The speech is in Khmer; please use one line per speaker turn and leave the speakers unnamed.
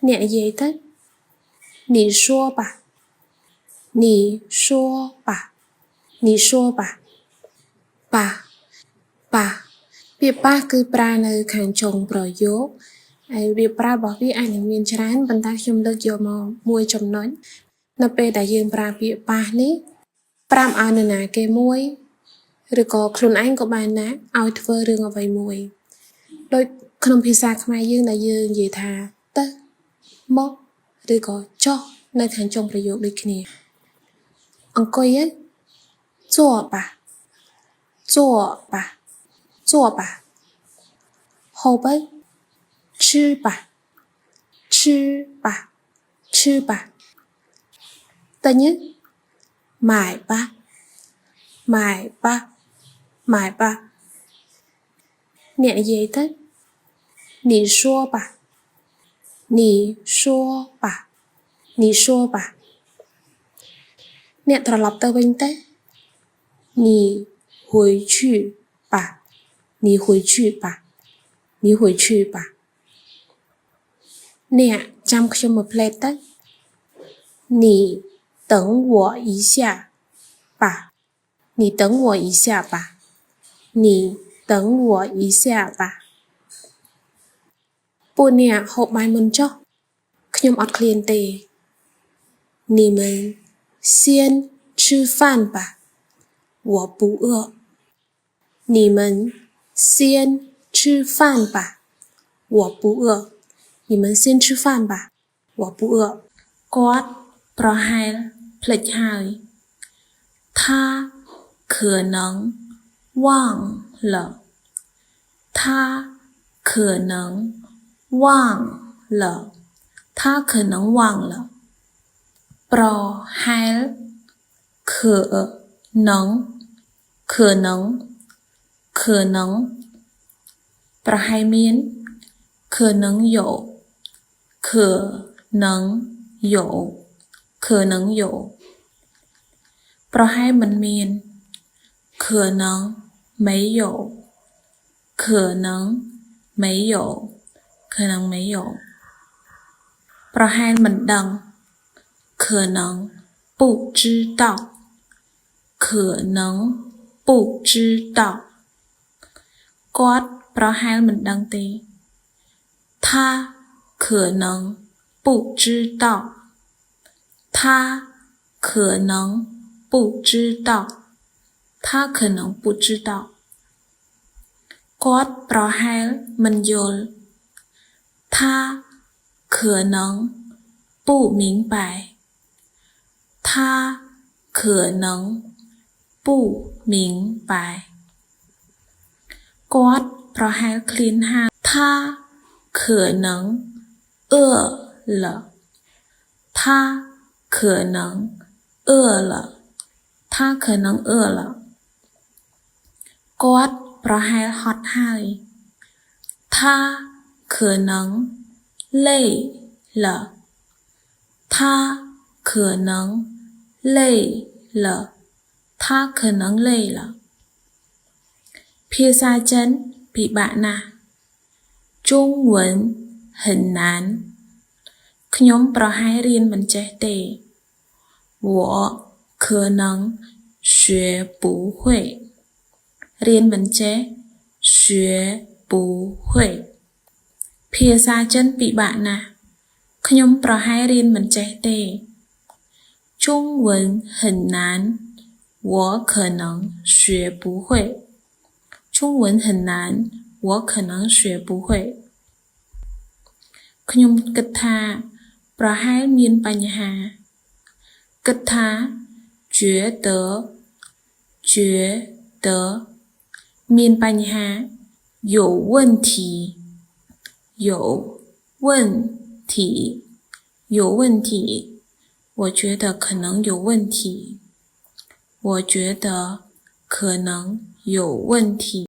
អ្នកនិយាយទៅ你说吧你说吧你说吧吧吧ពាក្យ吧គឺប្រើនៅខាងចុងប្រយោគហើយវាប្រើរបស់វាអាចនឹងមានច្រើនប៉ុន្តែខ្ញុំលើកយកមកមួយចំណុចនៅពេលដែលយើងប្រើពាក្យ吧នេះប្រាប់ឲ្យនរណាគេមួយឬក៏ខ្លួនឯងក៏បានណាឲ្យធ្វើរឿងអ្វីមួយដូចក្នុងភាសាខ្មែរយើងដែលយើងនិយាយថាទៅមកឬក៏ចុះនៅខាងចុងប្រយោគដូចគ្នាអង្គុយ坐吧坐吧坐吧ហូប吃吧吃吧吃吧ទិញ买吧买吧买吧អ្នកនិយាយទៅ你说吧你说吧你说吧អ្នកត្រឡប់ទៅវិញទៅ你回去吧你回去吧你回去吧អ្នកចាំខ្ញុំមួយផ្លេតទៅ你等我一下吧你等我一下吧你等我一下吧ពួកអ្នកហូបបាយមុនចុះខ្ញុំអត់ឃ្លានទេ你们先吃饭吧我不饿你们先吃饭吧我不饿你们先吃饭吧我不饿គាត់ប្រហែលភ្លេចហើយ他可能忘了他可能忘了他可能忘了ប្រហែល可能可能可能ប្រហែលមាន可能有可能有可能有ប្រហែលមិនមាន可能没有可能没有可能没有ប្រហែលមិនដឹង可能不知道可能不知道គាត់ប្រហែលមិនដឹងទេ他可能不知道他可能不知道他可能不知道គាត់ប្រហែលមិនយល់他可能不明白他可能不明白គាត់ប្រហែលឃ្លានហើយ他可能饿了他可能饿了他可能饿了គាត់ប្រហែលហត់ហើយ他可能累了他可能累了他可能累了ភាសាចិនពិបាកណាស់中文很难ខ្ញុំប្រហែលរៀនមិនចេះទេ我可能学不会រៀនមិនចេះ学不会ភាសាចិនពិបាកណាស់ខ្ញុំប្រហែលរៀនមិនចេះទេ中文很难我可能学不会中文很难我可能学不会ខ្ញុំគិតថាប្រហែលមានបញ្ហាគិតថា觉得មានបញ្ហា有问题有问题有问题我觉得可能有问题我觉得可能有问题